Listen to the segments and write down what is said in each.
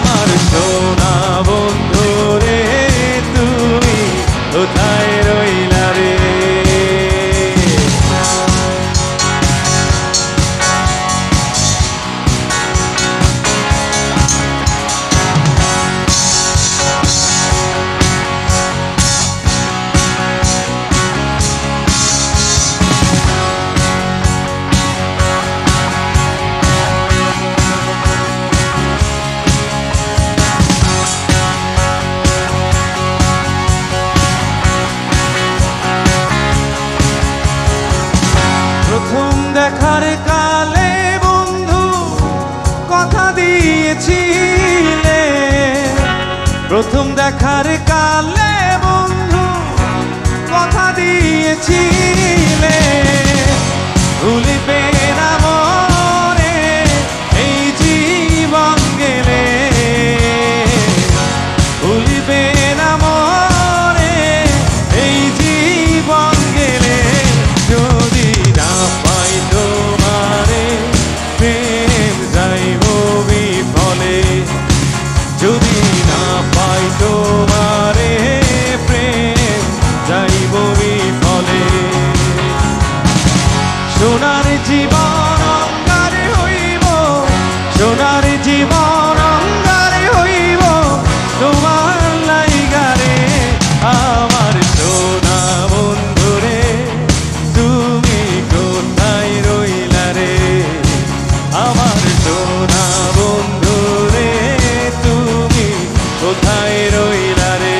আমার সোনা বন্ধু রে তুমি কোথায় রইলা রে। প্রথম দেখার কালে বন্ধু কথা দিয়েছিলে, প্রথম দেখার কালে বন্ধু কথা দিয়েছিলে, ভুলিবে না মরে এই জীবন গেলে, ভুলিবে না মরে এই জীবন গেলে। যদি না পাই তোমারে প্রেম যাইব বিফলে, যদি না পাই তোমারে প্রেম যাইব বিফলে। সোনার জীবন অঙ্গারে হইব, সোনার জীবন অঙ্গারে হইব তোমার লাইগারে। আমার সোনা বন্ধু রে তুমি কোথায় রইলা রে, আমার সোনা বন্ধু রে তুমি কোথায় রইলা রে।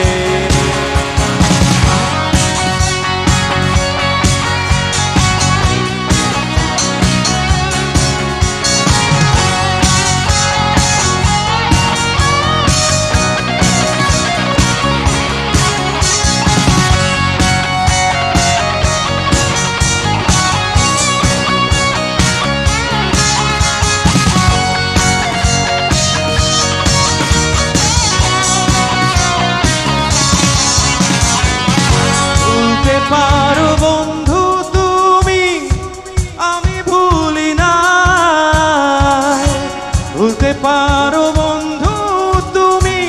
পারো বন্ধু তুমি আমি ভুলি না, ভুলতে পারো বন্ধু তুমি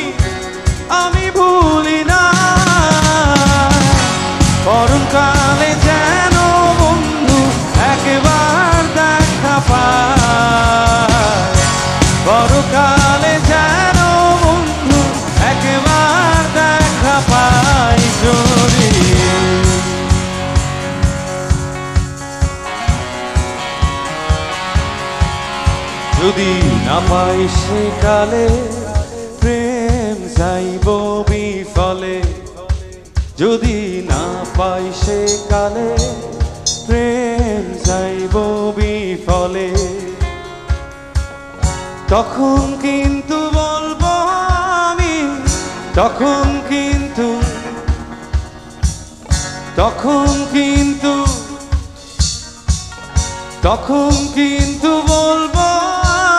আমি ভুলি না। পরকালে যেন বন্ধু একবার দেখা পায়, পরকালে যেন বন্ধু একবার দেখা পাই। যদি না পাই সেকালে প্রেম যাইব বিফলে, যদি না পাই সেকালে প্রেম যাইব বিফলে। তখন কিন্তু বলবো আমি, তখন কিন্তু, তখন কিন্তু, তখন কিন্তু বলবো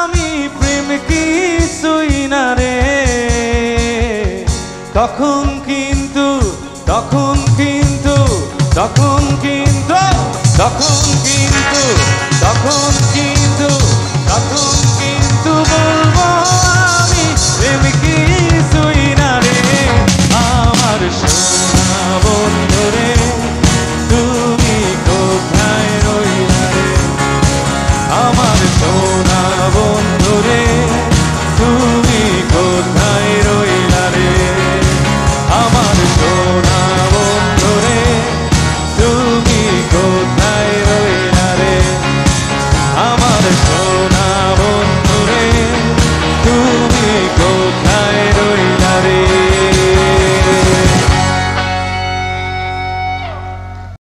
আমি প্রেম কিছুই না রে। তখন কিন্তু, তখন কিন্তু, তখন কিন্তু, তখন কিন্তু, তখন কিন্তু